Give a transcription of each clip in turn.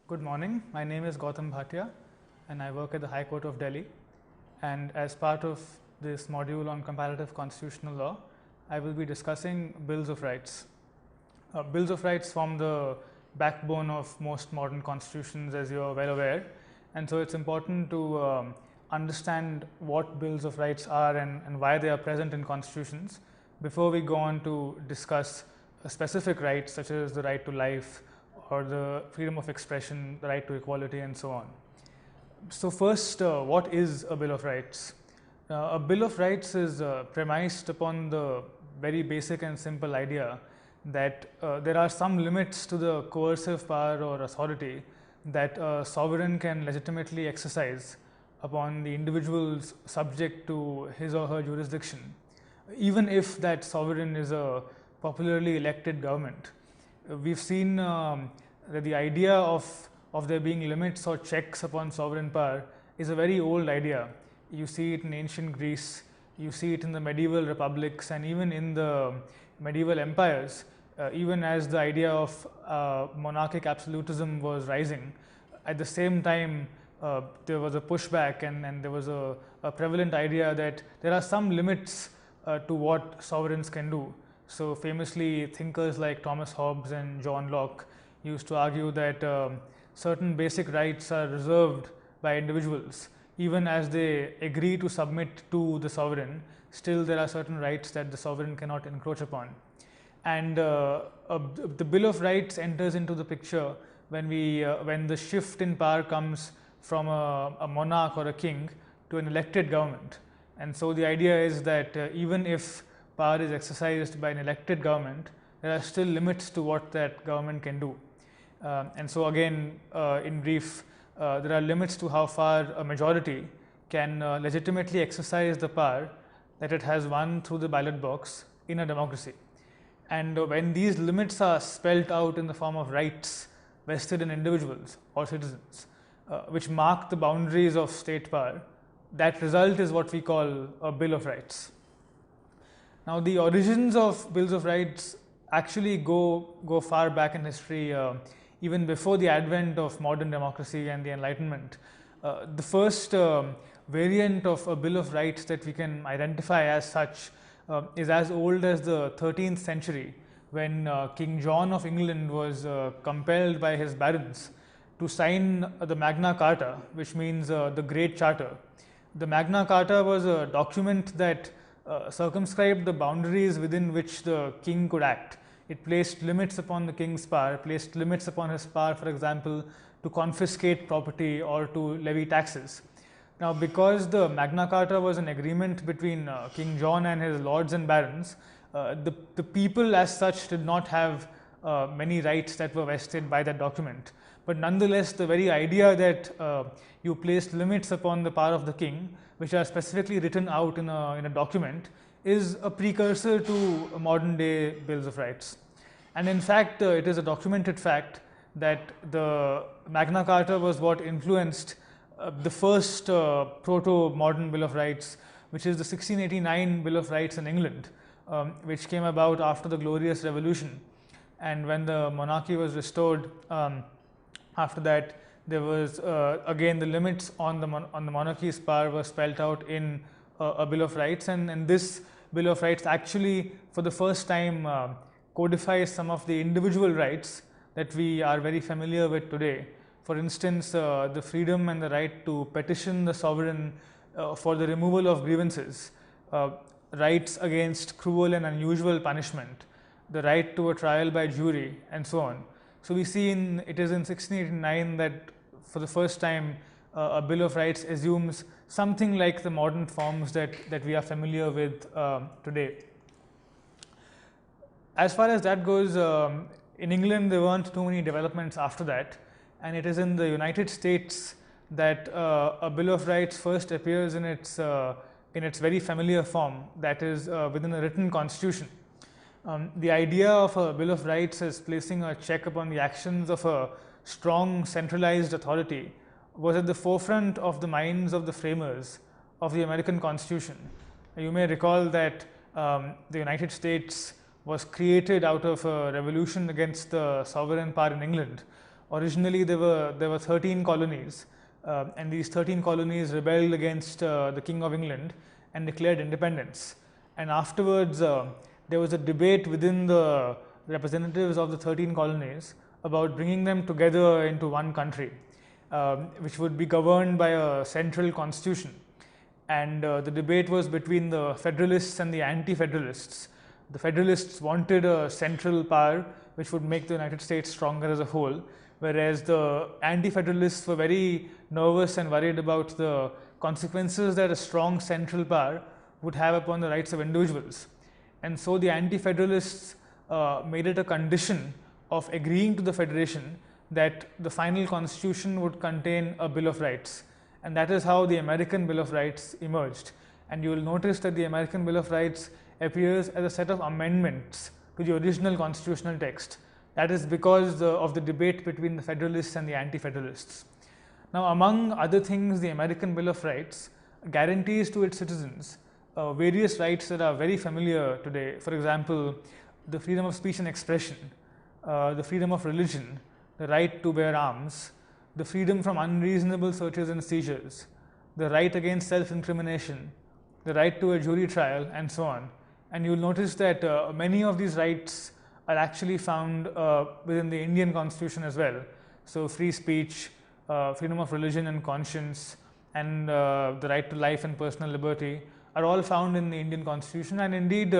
Good morning. My name is Gautam Bhatia and I work at the High Court of Delhi. And as part of this module on comparative constitutional law, I will be discussing Bills of Rights. Bills of Rights form the backbone of most modern constitutions, as you are well aware. And so it's important to understand what Bills of Rights are and why they are present in constitutions before we go on to discuss specific rights such as the right to life or the freedom of expression, the right to equality, and so on. So first, what is a Bill of Rights? A Bill of Rights is premised upon the very basic and simple idea that there are some limits to the coercive power or authority that a sovereign can legitimately exercise upon the individuals subject to his or her jurisdiction, even if that sovereign is a popularly elected government. We've seen that the idea of there being limits or checks upon sovereign power is a very old idea. You see it in ancient Greece, you see it in the medieval republics, and even in the medieval empires. Even as the idea of monarchic absolutism was rising, at the same time there was a pushback and there was a prevalent idea that there are some limits to what sovereigns can do. So famously, thinkers like Thomas Hobbes and John Locke used to argue that certain basic rights are reserved by individuals. Even as they agree to submit to the sovereign, still there are certain rights that the sovereign cannot encroach upon. And the Bill of Rights enters into the picture when the shift in power comes from a monarch or a king to an elected government. And so the idea is that even if power is exercised by an elected government, there are still limits to what that government can do. And so again, in brief, there are limits to how far a majority can legitimately exercise the power that it has won through the ballot box in a democracy. And when these limits are spelled out in the form of rights vested in individuals or citizens, which mark the boundaries of state power, that result is what we call a Bill of Rights. Now, the origins of Bills of Rights actually go far back in history, even before the advent of modern democracy and the Enlightenment. The first variant of a Bill of Rights that we can identify as such is as old as the 13th century, when King John of England was compelled by his barons to sign the Magna Carta, which means the Great Charter. The Magna Carta was a document that circumscribed the boundaries within which the king could act. It placed limits upon the king's power, placed limits upon his power, for example, to confiscate property or to levy taxes. Now, because the Magna Carta was an agreement between King John and his lords and barons, the people as such did not have many rights that were vested by that document. But nonetheless, the very idea that you placed limits upon the power of the king, which are specifically written out in a document, is a precursor to modern day Bills of Rights. And in fact, it is a documented fact that the Magna Carta was what influenced the first proto-modern Bill of Rights, which is the 1689 Bill of Rights in England, which came about after the Glorious Revolution. And when the monarchy was restored, after that, there was again the limits on the monarchy's power were spelled out in a Bill of Rights, and this Bill of Rights actually, for the first time, codifies some of the individual rights that we are very familiar with today. For instance, the freedom and the right to petition the sovereign for the removal of grievances, rights against cruel and unusual punishment, the right to a trial by jury, and so on. So we see it is in 1689 that for the first time a Bill of Rights assumes something like the modern forms that we are familiar with today. As far as that goes, in England there weren't too many developments after that, and it is in the United States that a Bill of Rights first appears in its very familiar form, that is within a written constitution. The idea of a Bill of Rights as placing a check upon the actions of a strong centralized authority was at the forefront of the minds of the framers of the American Constitution. You may recall that the United States was created out of a revolution against the sovereign power in England, Originally, there were 13 colonies, and these 13 colonies rebelled against the King of England and declared independence. And afterwards, there was a debate within the representatives of the 13 colonies about bringing them together into one country, which would be governed by a central constitution. And the debate was between the Federalists and the Anti-Federalists. The Federalists wanted a central power which would make the United States stronger as a whole, whereas the Anti-Federalists were very nervous and worried about the consequences that a strong central power would have upon the rights of individuals. And so the Anti-Federalists made it a condition of agreeing to the Federation that the final constitution would contain a Bill of Rights. And that is how the American Bill of Rights emerged. And you will notice that the American Bill of Rights appears as a set of amendments to the original constitutional text. That is because of the debate between the Federalists and the Anti-Federalists. Now, among other things, the American Bill of Rights guarantees to its citizens various rights that are very familiar today. For example, the freedom of speech and expression, the freedom of religion, the right to bear arms, the freedom from unreasonable searches and seizures, the right against self-incrimination, the right to a jury trial, and so on. And you will notice that many of these rights are actually found within the Indian Constitution as well. So free speech, freedom of religion and conscience, and the right to life and personal liberty are all found in the Indian Constitution, and indeed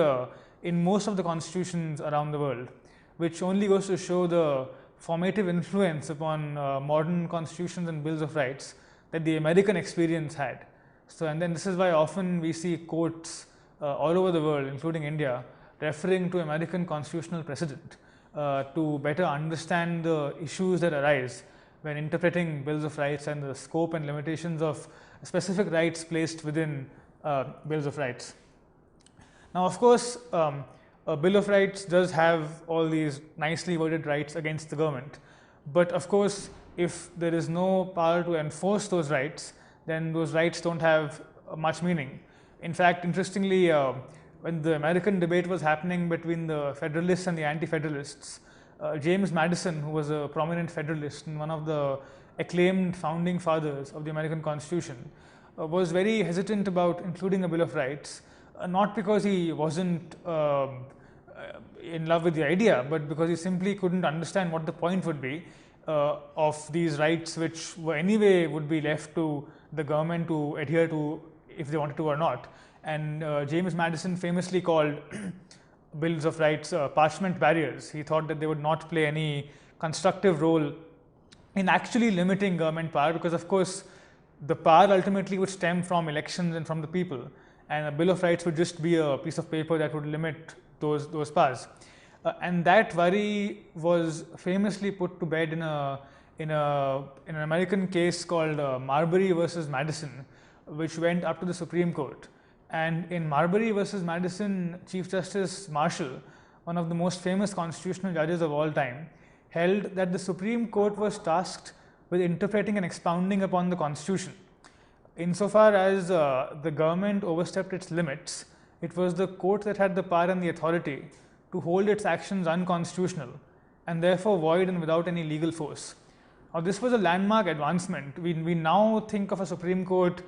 in most of the constitutions around the world, which only goes to show the formative influence upon modern constitutions and bills of rights that the American experience had. So, and then this is why often we see courts all over the world, including India, referring to American constitutional precedent to better understand the issues that arise when interpreting bills of rights and the scope and limitations of specific rights placed within bills of rights. Now, of course, a Bill of Rights does have all these nicely worded rights against the government, but of course, if there is no power to enforce those rights, then those rights don't have much meaning. In fact, interestingly, when the American debate was happening between the Federalists and the Anti-Federalists, James Madison, who was a prominent Federalist and one of the acclaimed founding fathers of the American Constitution, was very hesitant about including a Bill of Rights, not because he wasn't in love with the idea, but because he simply couldn't understand what the point would be of these rights, which were anyway would be left to the government to adhere to if they wanted to or not. And James Madison famously called bills of rights parchment barriers. He thought that they would not play any constructive role in actually limiting government power, because of course the power ultimately would stem from elections and from the people, and a Bill of Rights would just be a piece of paper that would limit those powers. And that worry was famously put to bed in an American case called Marbury versus Madison, which went up to the Supreme Court. And in Marbury versus Madison, Chief Justice Marshall, one of the most famous constitutional judges of all time, held that the Supreme Court was tasked with interpreting and expounding upon the Constitution. Insofar as the government overstepped its limits, it was the court that had the power and the authority to hold its actions unconstitutional and therefore void and without any legal force. Now, this was a landmark advancement. We now think of a Supreme Court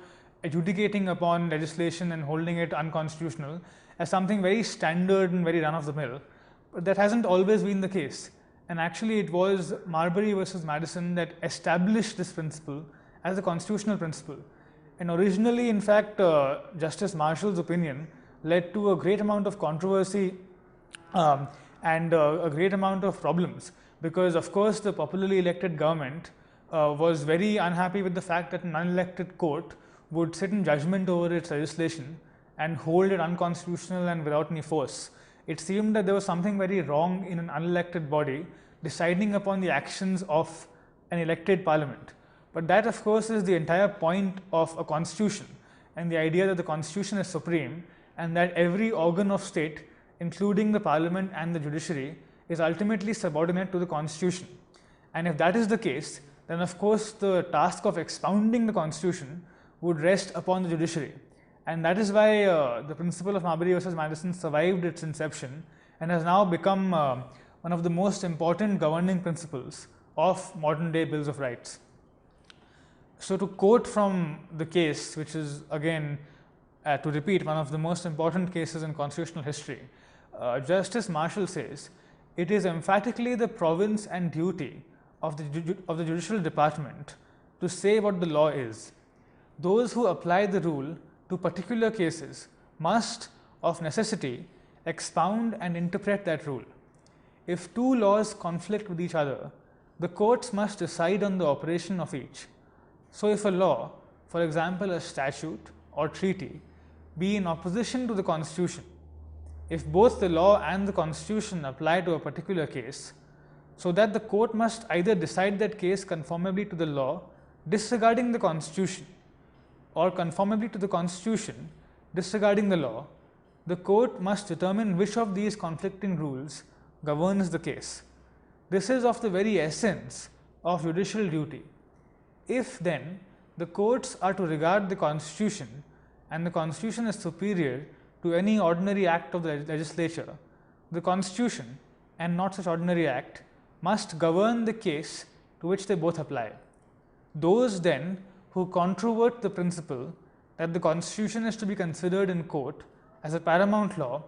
adjudicating upon legislation and holding it unconstitutional as something very standard and very run-of-the-mill. But that hasn't always been the case. And actually, it was Marbury versus Madison that established this principle as a constitutional principle. And originally, in fact, Justice Marshall's opinion led to a great amount of controversy and a great amount of problems, because of course the popularly elected government was very unhappy with the fact that an unelected court would sit in judgment over its legislation and hold it unconstitutional and without any force. It seemed that there was something very wrong in an unelected body deciding upon the actions of an elected parliament. But that, of course, is the entire point of a constitution, and the idea that the constitution is supreme and that every organ of state, including the parliament and the judiciary, is ultimately subordinate to the constitution. And if that is the case, then of course the task of expounding the constitution would rest upon the judiciary. And that is why the principle of Marbury versus Madison survived its inception and has now become one of the most important governing principles of modern day bills of rights. So to quote from the case, which is again, to repeat, one of the most important cases in constitutional history, Justice Marshall says, "It is emphatically the province and duty of the judicial department to say what the law is. Those who apply the rule to particular cases must, of necessity, expound and interpret that rule. If two laws conflict with each other, the courts must decide on the operation of each. So if a law, for example a statute or treaty, be in opposition to the Constitution, if both the law and the Constitution apply to a particular case, so that the court must either decide that case conformably to the law disregarding the Constitution, or conformably to the Constitution disregarding the law, the court must determine which of these conflicting rules governs the case. This is of the very essence of judicial duty. If then the courts are to regard the Constitution, and the Constitution is superior to any ordinary act of the legislature, the Constitution, and not such ordinary act, must govern the case to which they both apply. Those then who controvert the principle that the Constitution is to be considered in court as a paramount law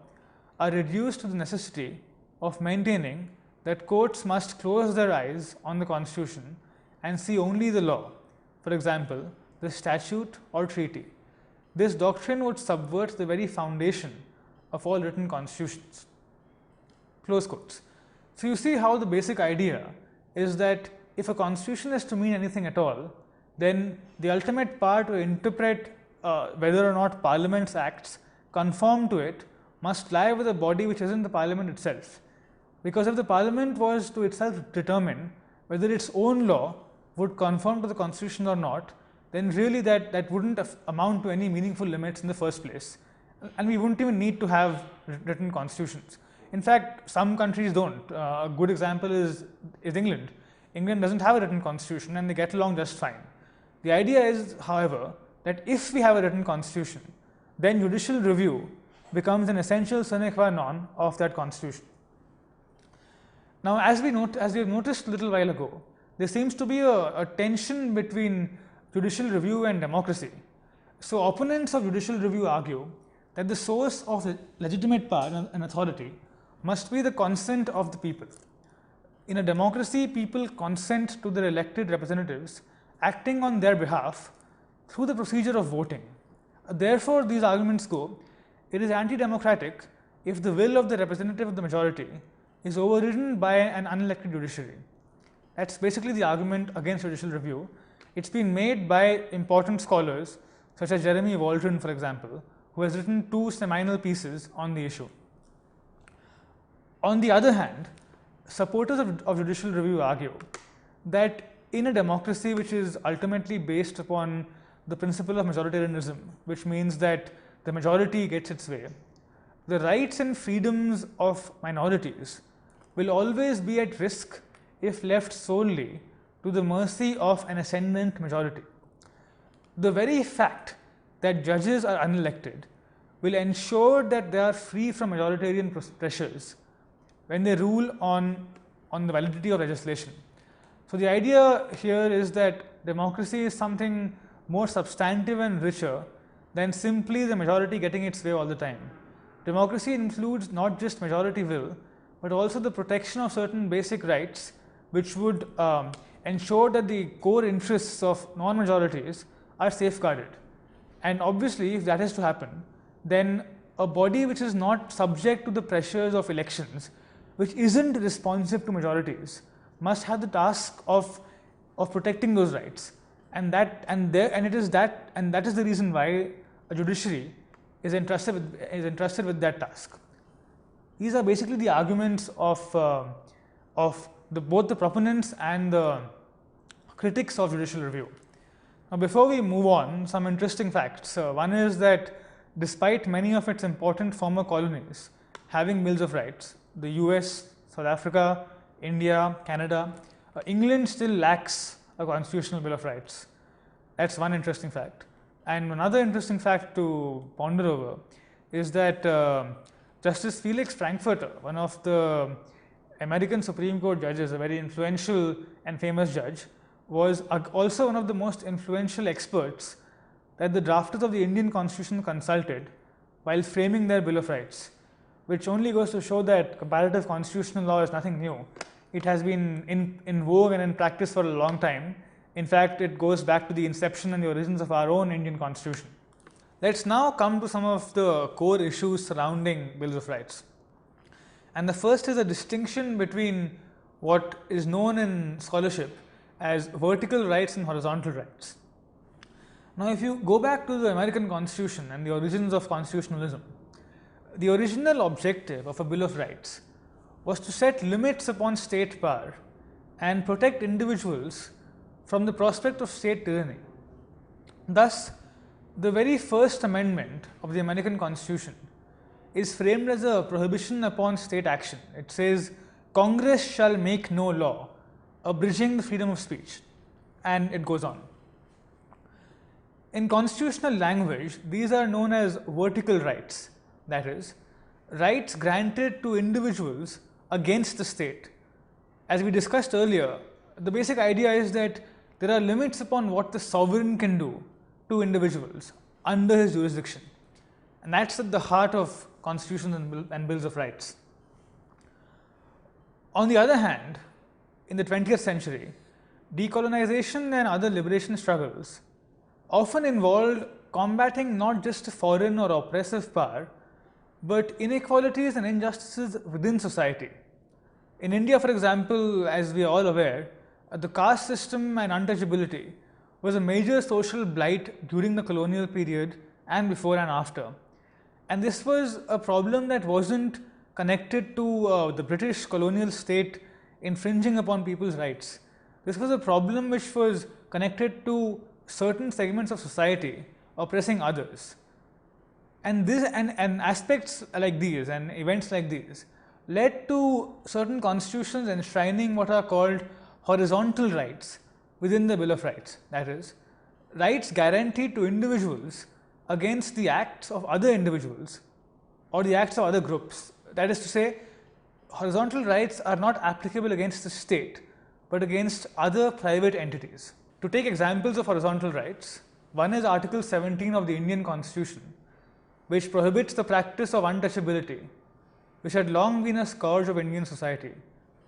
are reduced to the necessity of maintaining that courts must close their eyes on the Constitution and see only the law, for example, the statute or treaty. This doctrine would subvert the very foundation of all written constitutions." Close quotes. So you see how the basic idea is that if a constitution is to mean anything at all, then the ultimate power to interpret whether or not Parliament's acts conform to it must lie with a body which isn't the Parliament itself. Because if the Parliament was to itself determine whether its own law would conform to the Constitution or not, then really that wouldn't amount to any meaningful limits in the first place, and we wouldn't even need to have written constitutions. In fact, some countries don't. A good example is England. England doesn't have a written constitution and they get along just fine. The idea is, however, that if we have a written constitution, then judicial review becomes an essential sine qua non of that constitution. Now, as we have noticed a little while ago, there seems to be a tension between judicial review and democracy. So opponents of judicial review argue that the source of legitimate power and authority must be the consent of the people. In a democracy, people consent to their elected representatives acting on their behalf through the procedure of voting. Therefore, these arguments go, it is anti-democratic if the will of the representative of the majority is overridden by an unelected judiciary. That's basically the argument against judicial review. It's been made by important scholars such as Jeremy Waldron, for example, who has written 2 seminal pieces on the issue. On the other hand, supporters of judicial review argue that in a democracy which is ultimately based upon the principle of majoritarianism, which means that the majority gets its way, the rights and freedoms of minorities will always be at risk if left solely to the mercy of an ascendant majority. The very fact that judges are unelected will ensure that they are free from majoritarian pressures when they rule on the validity of legislation. So the idea here is that democracy is something more substantive and richer than simply the majority getting its way all the time. Democracy includes not just majority will, but also the protection of certain basic rights which would ensure that the core interests of non-majorities are safeguarded. And obviously, if that is to happen, then a body which is not subject to the pressures of elections, which isn't responsive to majorities, must have the task of protecting those rights. And that is the reason why a judiciary is entrusted with that task. These are basically the arguments of both the proponents and the critics of judicial review. Now, before we move on, some interesting facts. One is that despite many of its important former colonies having bills of rights, the US, South Africa, India, Canada, England still lacks a constitutional bill of rights. That's one interesting fact. And another interesting fact to ponder over is that Justice Felix Frankfurter, one of the American Supreme Court judges, a very influential and famous judge, was also one of the most influential experts that the drafters of the Indian Constitution consulted while framing their Bill of Rights, which only goes to show that comparative constitutional law is nothing new. It has been in vogue and in practice for a long time. In fact, it goes back to the inception and the origins of our own Indian Constitution. Let's now come to some of the core issues surrounding Bills of Rights. And the first is a distinction between what is known in scholarship as vertical rights and horizontal rights. Now, if you go back to the American Constitution and the origins of constitutionalism, the original objective of a Bill of Rights was to set limits upon state power and protect individuals from the prospect of state tyranny. Thus, the very first amendment of the American Constitution is framed as a prohibition upon state action. It says, Congress shall make no law abridging the freedom of speech, and it goes on. In constitutional language, these are known as vertical rights, that is, rights granted to individuals against the state. As we discussed earlier, the basic idea is that there are limits upon what the sovereign can do to individuals under his jurisdiction, and that's at the heart of constitutions and bills of rights. On the other hand, in the 20th century, decolonization and other liberation struggles often involved combating not just a foreign or oppressive power, but inequalities and injustices within society. In India, for example, as we are all aware, the caste system and untouchability was a major social blight during the colonial period and before and after. And this was a problem that wasn't connected to the British colonial state infringing upon people's rights. This was a problem which was connected to certain segments of society oppressing others. And this and aspects like these and events like these led to certain constitutions enshrining what are called horizontal rights within the Bill of Rights, that is, rights guaranteed to individuals against the acts of other individuals or the acts of other groups. That is to say, horizontal rights are not applicable against the state, but against other private entities. To take examples of horizontal rights, one is Article 17 of the Indian Constitution, which prohibits the practice of untouchability, which had long been a scourge of Indian society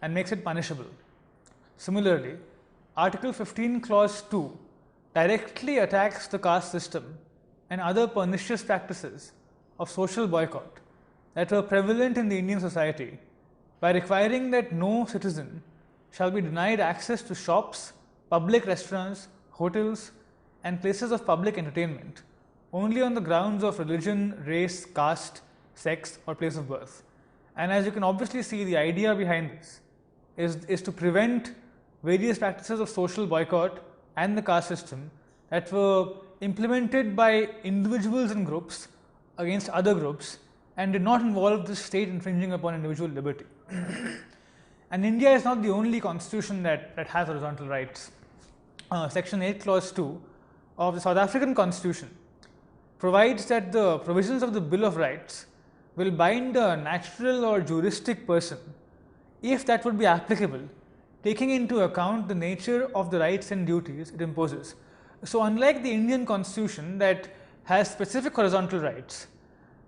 and makes it punishable. Similarly, Article 15 Clause 2 directly attacks the caste system and other pernicious practices of social boycott that were prevalent in the Indian society by requiring that no citizen shall be denied access to shops, public restaurants, hotels, and places of public entertainment only on the grounds of religion, race, caste, sex, or place of birth. And as you can obviously see, the idea behind this is to prevent various practices of social boycott and the caste system that were implemented by individuals and groups against other groups and did not involve the state infringing upon individual liberty. And India is not the only constitution that has horizontal rights. Section 8 Clause 2 of the South African Constitution provides that the provisions of the Bill of Rights will bind a natural or juristic person if that would be applicable, taking into account the nature of the rights and duties it imposes. So unlike the Indian Constitution that has specific horizontal rights,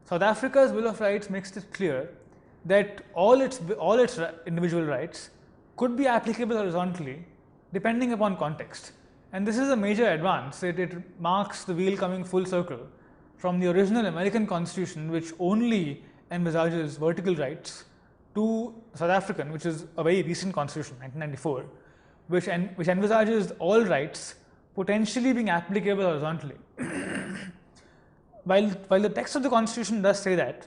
South Africa's Bill of Rights makes it clear that all its individual rights could be applicable horizontally depending upon context. And this is a major advance. It marks the wheel coming full circle from the original American Constitution, which only envisages vertical rights, to South African, which is a very recent constitution, 1994, which envisages all rights potentially being applicable horizontally. While the text of the constitution does say that,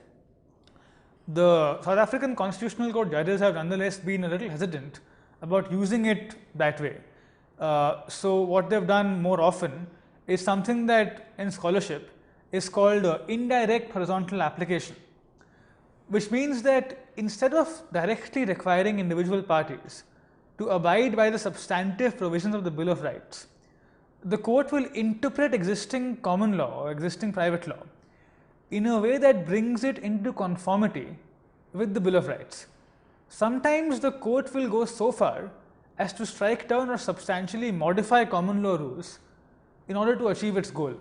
the South African Constitutional Court judges have nonetheless been a little hesitant about using it that way. So what they've done more often is something that in scholarship is called indirect horizontal application, which means that instead of directly requiring individual parties to abide by the substantive provisions of the Bill of Rights, the court will interpret existing common law or existing private law in a way that brings it into conformity with the Bill of Rights. sometimes the court will go so far as to strike down or substantially modify common law rules in order to achieve its goal.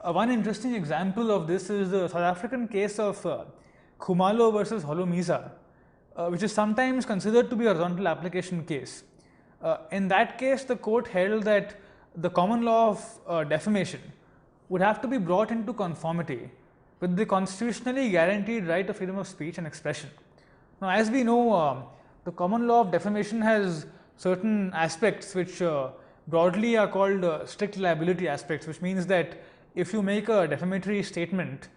One interesting example of this is the South African case of Khumalo versus Holomisa, which is sometimes considered to be a horizontal application case. In that case, the court held that the common law of defamation would have to be brought into conformity with the constitutionally guaranteed right of freedom of speech and expression. Now, as we know, the common law of defamation has certain aspects which broadly are called strict liability aspects, which means that if you make a defamatory statement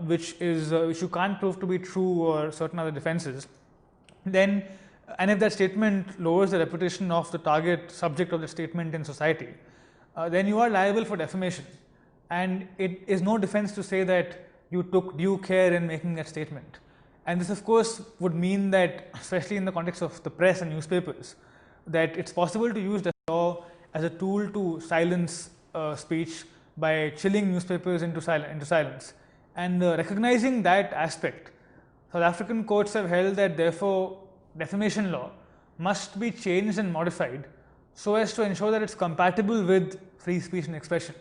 which you can't prove to be true or certain other defenses, then and if that statement lowers the reputation of the target subject of the statement in society, then you are liable for defamation, and it is no defense to say that you took due care in making that statement. And this of course would mean that, especially in the context of the press and newspapers, that it's possible to use the law as a tool to silence speech by chilling newspapers into silence. And recognizing that aspect, South African courts have held that therefore defamation law must be changed and modified so as to ensure that it's compatible with free speech and expression.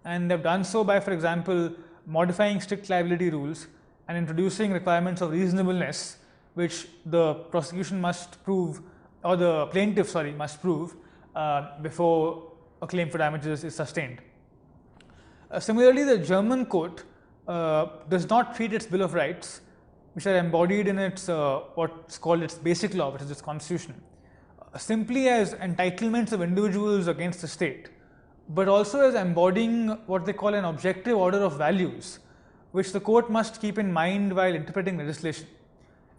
And they've done so by, for example, modifying strict liability rules and introducing requirements of reasonableness, which the prosecution must prove, or the plaintiff, must prove before a claim for damages is sustained. Similarly, the German court does not treat its Bill of Rights, which are embodied in its what's called its basic law, which is its constitution, simply as entitlements of individuals against the state, but also as embodying what they call an objective order of values, which the court must keep in mind while interpreting legislation.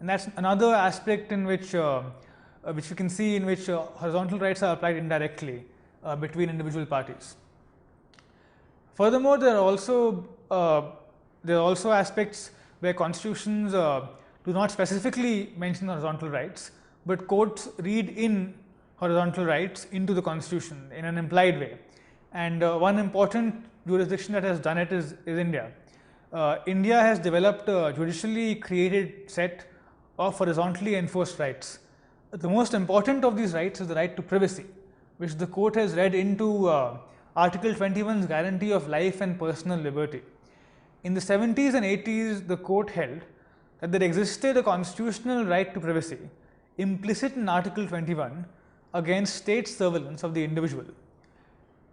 And that's another aspect in which you can see in which horizontal rights are applied indirectly between individual parties. Furthermore, there are also aspects where constitutions do not specifically mention horizontal rights, but courts read in horizontal rights into the constitution in an implied way. And one important jurisdiction that has done it is India. India has developed a judicially created set of horizontally enforced rights. The most important of these rights is the right to privacy, which the court has read into Article 21's guarantee of life and personal liberty. In the 70s and 80s, the court held that there existed a constitutional right to privacy implicit in Article 21 against state surveillance of the individual.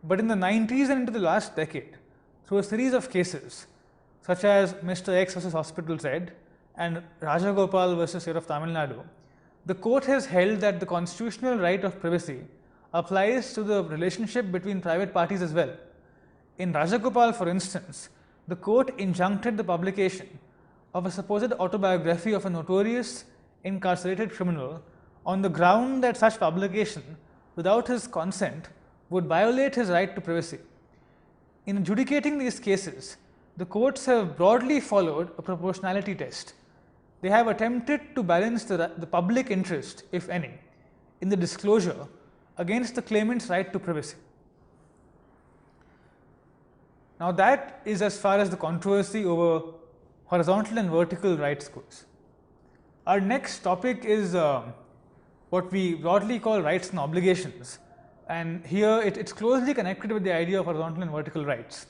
But in the 90s and into the last decade, through a series of cases such as Mr. X versus Hospital Z and Rajagopal versus State of Tamil Nadu, the court has held that the constitutional right of privacy applies to the relationship between private parties as well. In Rajagopal, for instance, the court injuncted the publication of a supposed autobiography of a notorious incarcerated criminal on the ground that such publication, without his consent, would violate his right to privacy. In adjudicating these cases, the courts have broadly followed a proportionality test. They have attempted to balance the public interest, if any, in the disclosure against the claimant's right to privacy. Now, that is as far as the controversy over horizontal and vertical rights goes. Our next topic is what we broadly call rights and obligations, and here it's closely connected with the idea of horizontal and vertical rights.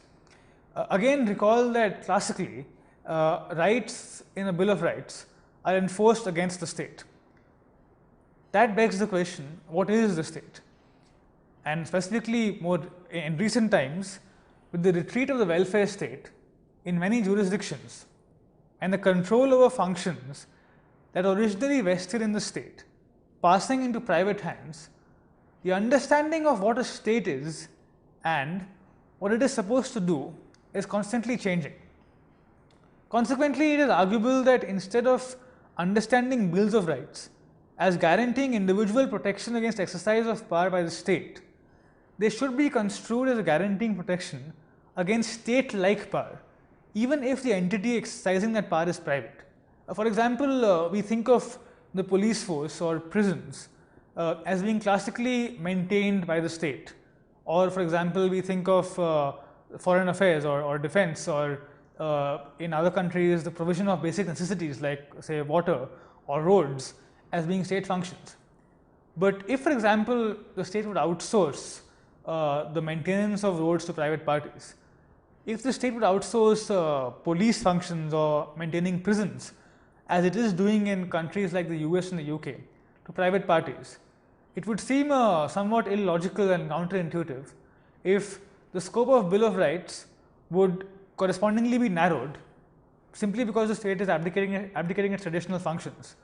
Again, recall that classically, rights in a Bill of Rights are enforced against the state. That begs the question, what is the state? And specifically, more in recent times, with the retreat of the welfare state in many jurisdictions and the control over functions that originally vested in the state passing into private hands, the understanding of what a state is and what it is supposed to do is constantly changing. Consequently, it is arguable that instead of understanding bills of rights as guaranteeing individual protection against exercise of power by the state, they should be construed as guaranteeing protection against state-like power, even if the entity exercising that power is private. For example, we think of the police force or prisons as being classically maintained by the state. Or for example, we think of foreign affairs or defense, or in other countries the provision of basic necessities like say water or roads as being state functions. But if, for example, the state would outsource the maintenance of roads to private parties, if the state would outsource police functions or maintaining prisons, as it is doing in countries like the US and the UK, to private parties, it would seem somewhat illogical and counterintuitive if the scope of Bill of Rights would correspondingly be narrowed simply because the state is abdicating its traditional functions.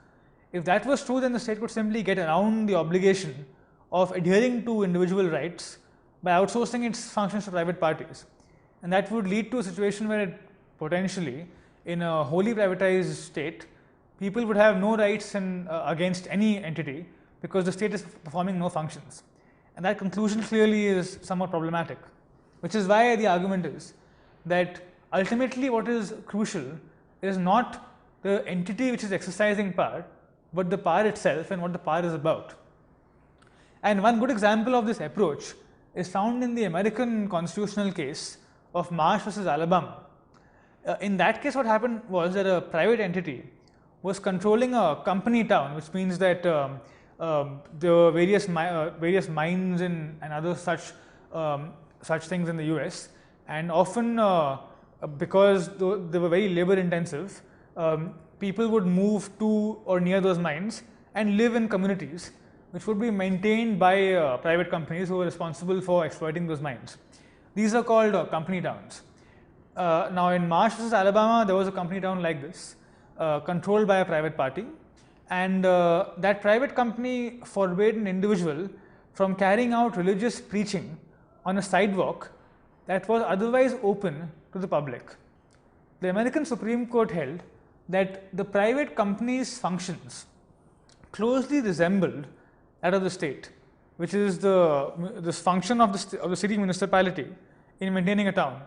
If that was true, then the state could simply get around the obligation of adhering to individual rights by outsourcing its functions to private parties. And that would lead to a situation where potentially, in a wholly privatized state, people would have no rights against any entity because the state is performing no functions. And that conclusion clearly is somewhat problematic, which is why the argument is that ultimately what is crucial is not the entity which is exercising power, but the power itself and what the power is about. And one good example of this approach is found in the American constitutional case of Marsh versus Alabama. In that case, what happened was that a private entity was controlling a company town, which means that there were various mines and other such things in the US, and often because they were very labor intensive, people would move to or near those mines and live in communities which would be maintained by private companies who were responsible for exploiting those mines. These are called company towns. Now in Marsh versus Alabama, there was a company town like this, controlled by a private party, and that private company forbade an individual from carrying out religious preaching on a sidewalk that was otherwise open to the public. The American Supreme Court held that the private company's functions closely resembled that of the state, which is this function of the city municipality in maintaining a town,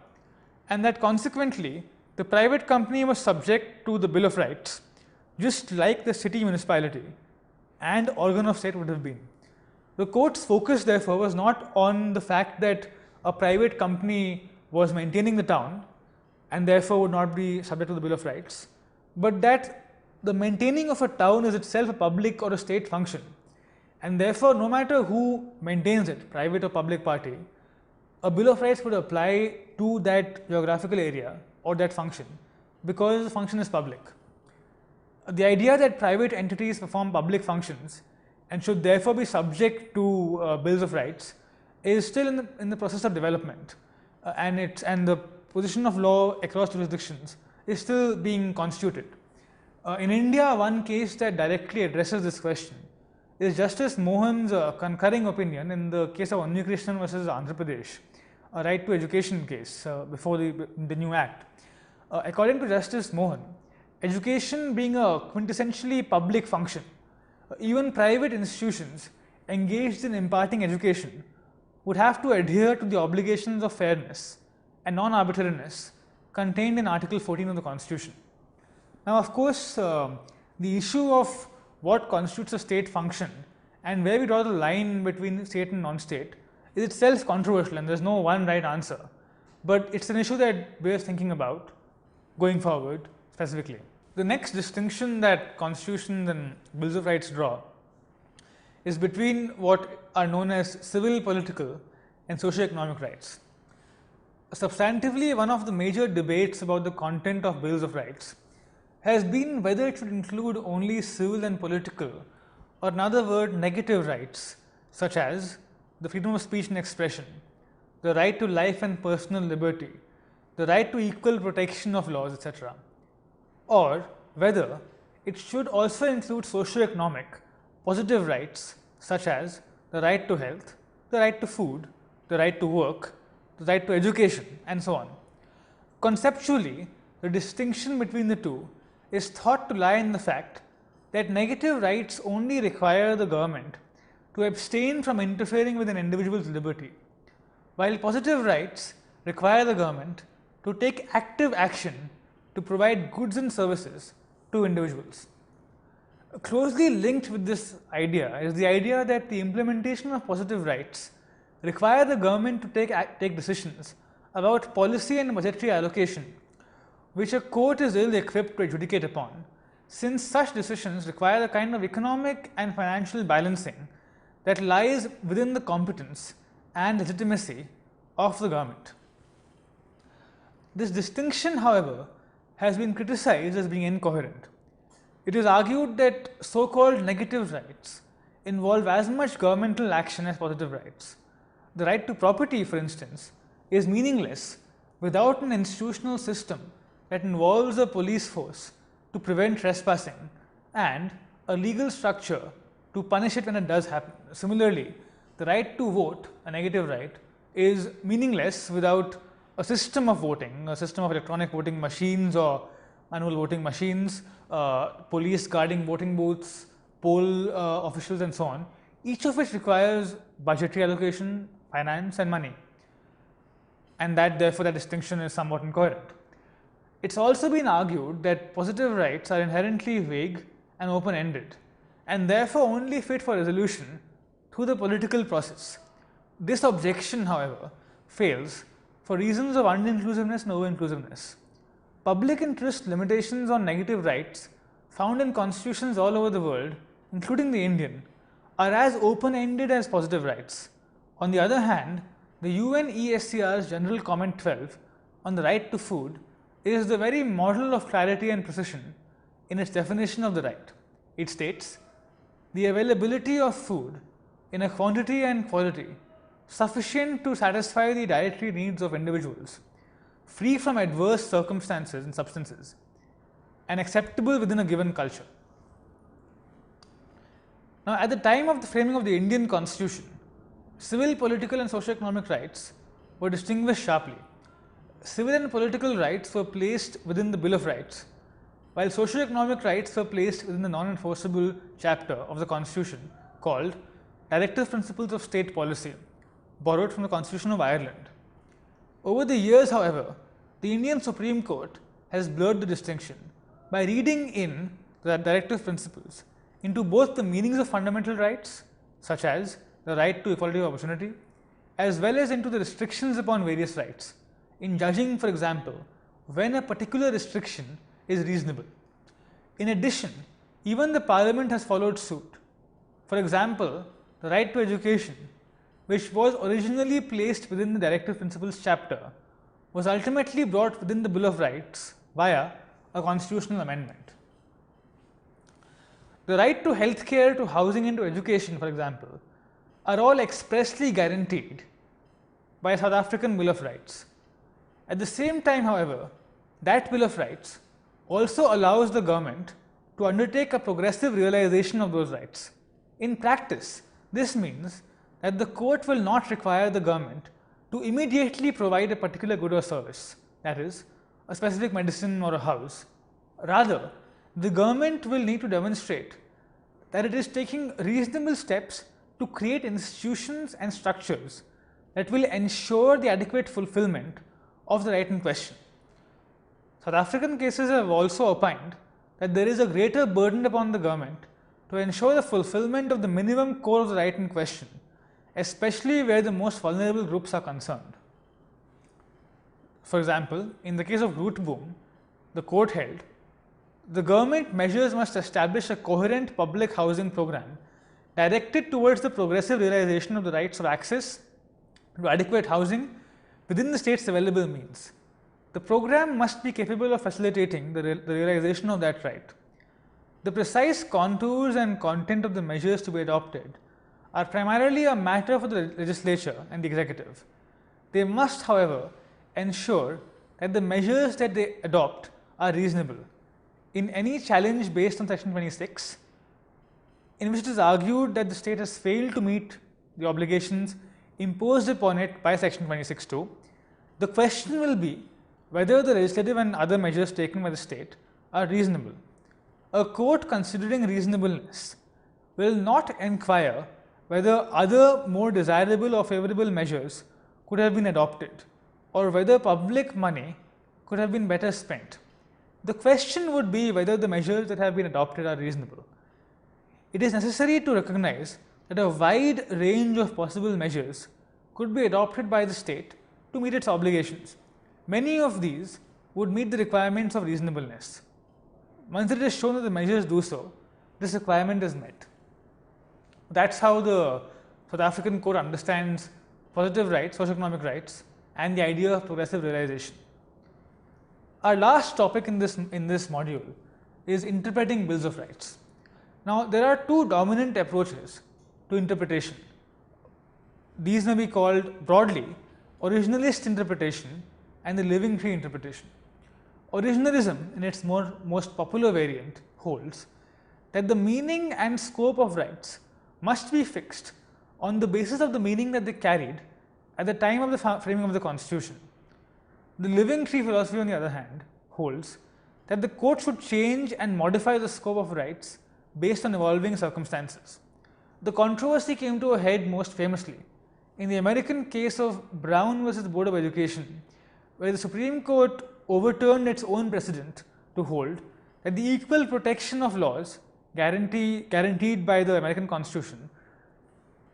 and that consequently the private company was subject to the Bill of Rights, just like the city municipality and organ of state would have been. The court's focus therefore was not on the fact that a private company was maintaining the town and therefore would not be subject to the Bill of Rights, but that the maintaining of a town is itself a public or a state function, and therefore no matter who maintains it, private or public party, a Bill of Rights would apply to that geographical area or that function because the function is public. The idea that private entities perform public functions and should therefore be subject to bills of rights is still in the process of development, and the position of law across jurisdictions is still being constituted. In India, one case that directly addresses this question is Justice Mohan's concurring opinion in the case of Anju Krishnan versus Andhra Pradesh, a right to education case before the new act. According to Justice Mohan, education being a quintessentially public function, even private institutions engaged in imparting education would have to adhere to the obligations of fairness and non-arbitrariness contained in Article 14 of the Constitution. Now, of course, the issue of what constitutes a state function and where we draw the line between state and non-state is itself controversial, and there is no one right answer. But it's an issue that bears thinking about going forward specifically. The next distinction that constitutions and bills of rights draw is between what are known as civil, political, and socio-economic rights. Substantively, one of the major debates about the content of bills of rights has been whether it should include only civil and political, or in other words, negative rights, such as the freedom of speech and expression, the right to life and personal liberty, the right to equal protection of laws, etc., or whether it should also include socio-economic, positive rights such as the right to health, the right to food, the right to work, the right to education, and so on. Conceptually, the distinction between the two is thought to lie in the fact that negative rights only require the government to abstain from interfering with an individual's liberty, while positive rights require the government to take active action to provide goods and services to individuals. Closely linked with this idea is the idea that the implementation of positive rights require the government to take decisions about policy and budgetary allocation, which a court is ill-equipped to adjudicate upon, since such decisions require a kind of economic and financial balancing that lies within the competence and legitimacy of the government. This distinction, however, has been criticized as being incoherent. It is argued that so-called negative rights involve as much governmental action as positive rights. The right to property, for instance, is meaningless without an institutional system that involves a police force to prevent trespassing and a legal structure to punish it when it does happen. Similarly, the right to vote, a negative right, is meaningless without a system of voting, a system of electronic voting machines or manual voting machines, police guarding voting booths, poll officials and so on, each of which requires budgetary allocation, finance and money, and that therefore that distinction is somewhat incoherent. It's also been argued that positive rights are inherently vague and open-ended and therefore only fit for resolution through the political process. This objection, however, fails for reasons of under-inclusiveness and over-inclusiveness. Public interest limitations on negative rights found in constitutions all over the world, including the Indian, are as open-ended as positive rights. On the other hand, the UNESCR's General Comment 12 on the right to food is the very model of clarity and precision in its definition of the right. It states, "The availability of food in a quantity and quality sufficient to satisfy the dietary needs of individuals, free from adverse circumstances and substances, and acceptable within a given culture." Now, at the time of the framing of the Indian Constitution, civil, political and socio-economic rights were distinguished sharply. Civil and political rights were placed within the Bill of Rights, while socio-economic rights were placed within the non-enforceable chapter of the Constitution called Directive Principles of State Policy, borrowed from the Constitution of Ireland. Over the years, however, the Indian Supreme Court has blurred the distinction by reading in the directive principles into both the meanings of fundamental rights, such as the right to equality of opportunity, as well as into the restrictions upon various rights, in judging, for example, when a particular restriction is reasonable. In addition, even the Parliament has followed suit. For example, the right to education, which was originally placed within the Directive Principles chapter, was ultimately brought within the Bill of Rights via a constitutional amendment. The right to health care, to housing and to education, for example, are all expressly guaranteed by a South African Bill of Rights. At the same time, however, that Bill of Rights also allows the government to undertake a progressive realization of those rights. In practice, this means that the court will not require the government to immediately provide a particular good or service, that is, a specific medicine or a house. Rather, the government will need to demonstrate that it is taking reasonable steps to create institutions and structures that will ensure the adequate fulfillment of the right in question. South African cases have also opined that there is a greater burden upon the government to ensure the fulfillment of the minimum core of the right in question, especially where the most vulnerable groups are concerned. For example, in the case of root boom, the court held, the government measures must establish a coherent public housing program directed towards the progressive realization of the rights of access to adequate housing within the state's available means. The program must be capable of facilitating the realization of that right. The precise contours and content of the measures to be adopted are primarily a matter for the legislature and the executive. They must, however, ensure that the measures that they adopt are reasonable. In any challenge based on Section 26, in which it is argued that the state has failed to meet the obligations imposed upon it by Section 26(2), the question will be whether the legislative and other measures taken by the state are reasonable. A court considering reasonableness will not inquire whether other more desirable or favorable measures could have been adopted or whether public money could have been better spent. The question would be whether the measures that have been adopted are reasonable. It is necessary to recognize that a wide range of possible measures could be adopted by the state to meet its obligations. Many of these would meet the requirements of reasonableness. once it is shown that the measures do so, this requirement is met. That's how the South African court understands positive rights, socioeconomic rights, and the idea of progressive realization. Our last topic in this module is interpreting bills of rights. Now, there are two dominant approaches to interpretation. These may be called broadly originalist interpretation and the living tree interpretation. Originalism, in its most popular variant, holds that the meaning and scope of rights must be fixed on the basis of the meaning that they carried at the time of the framing of the Constitution. The living tree philosophy, on the other hand, holds that the court should change and modify the scope of rights based on evolving circumstances. The controversy came to a head most famously in the American case of Brown versus Board of Education, where the Supreme Court overturned its own precedent to hold that the equal protection of laws guaranteed by the American Constitution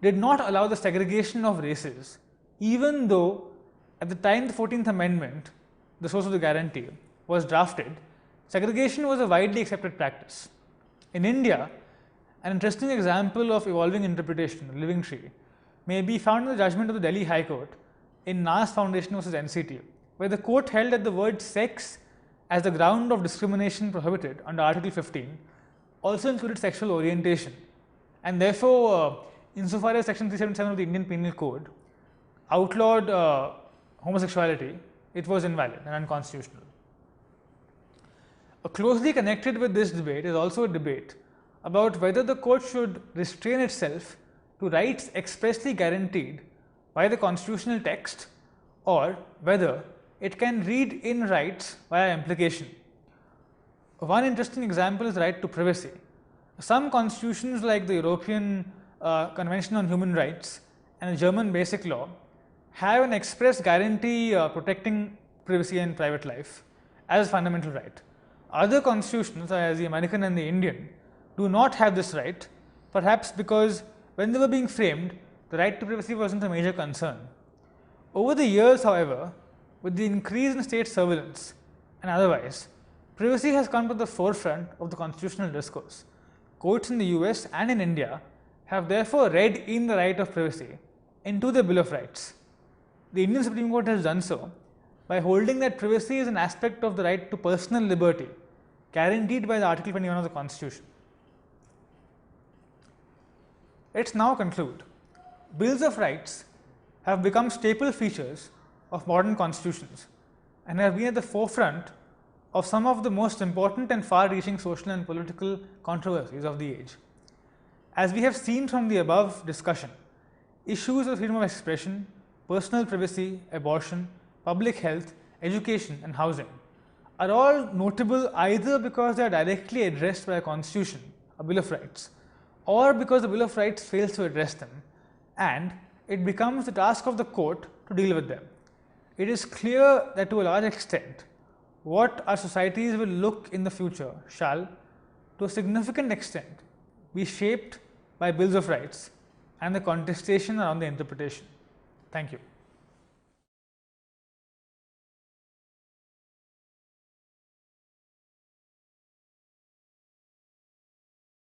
did not allow the segregation of races, even though at the time the 14th Amendment, the source of the guarantee, was drafted, segregation was a widely accepted practice. In India, an interesting example of evolving interpretation, the living tree, may be found in the judgment of the Delhi High Court in Nas Foundation versus NCT, where the court held that the word sex as the ground of discrimination prohibited under Article 15 also included sexual orientation, and therefore, insofar as Section 377 of the Indian Penal Code outlawed homosexuality, it was invalid and unconstitutional. Closely connected with this debate is also a debate about whether the court should restrain itself to rights expressly guaranteed by the constitutional text, or whether it can read in rights via implication. One interesting example is the right to privacy. Some constitutions, like the European Convention on Human Rights and the German Basic Law, have an express guarantee protecting privacy and private life as a fundamental right. Other constitutions, as the American and the Indian, do not have this right, perhaps because when they were being framed, the right to privacy wasn't a major concern. Over the years, however, with the increase in state surveillance and otherwise, privacy has come to the forefront of the constitutional discourse. Courts in the US and in India have therefore read in the right of privacy into the Bill of Rights. The Indian Supreme Court has done so by holding that privacy is an aspect of the right to personal liberty guaranteed by the Article 21 of the Constitution. Let's now conclude. Bills of rights have become staple features of modern constitutions and have been at the forefront of some of the most important and far-reaching social and political controversies of the age. As we have seen from the above discussion, issues of freedom of expression, personal privacy, abortion, public health, education, and housing are all notable either because they are directly addressed by a constitution, a Bill of Rights, or because the Bill of Rights fails to address them, and it becomes the task of the court to deal with them. It is clear that to a large extent, what our societies will look in the future shall, to a significant extent, be shaped by bills of rights and the contestation around the interpretation. Thank you.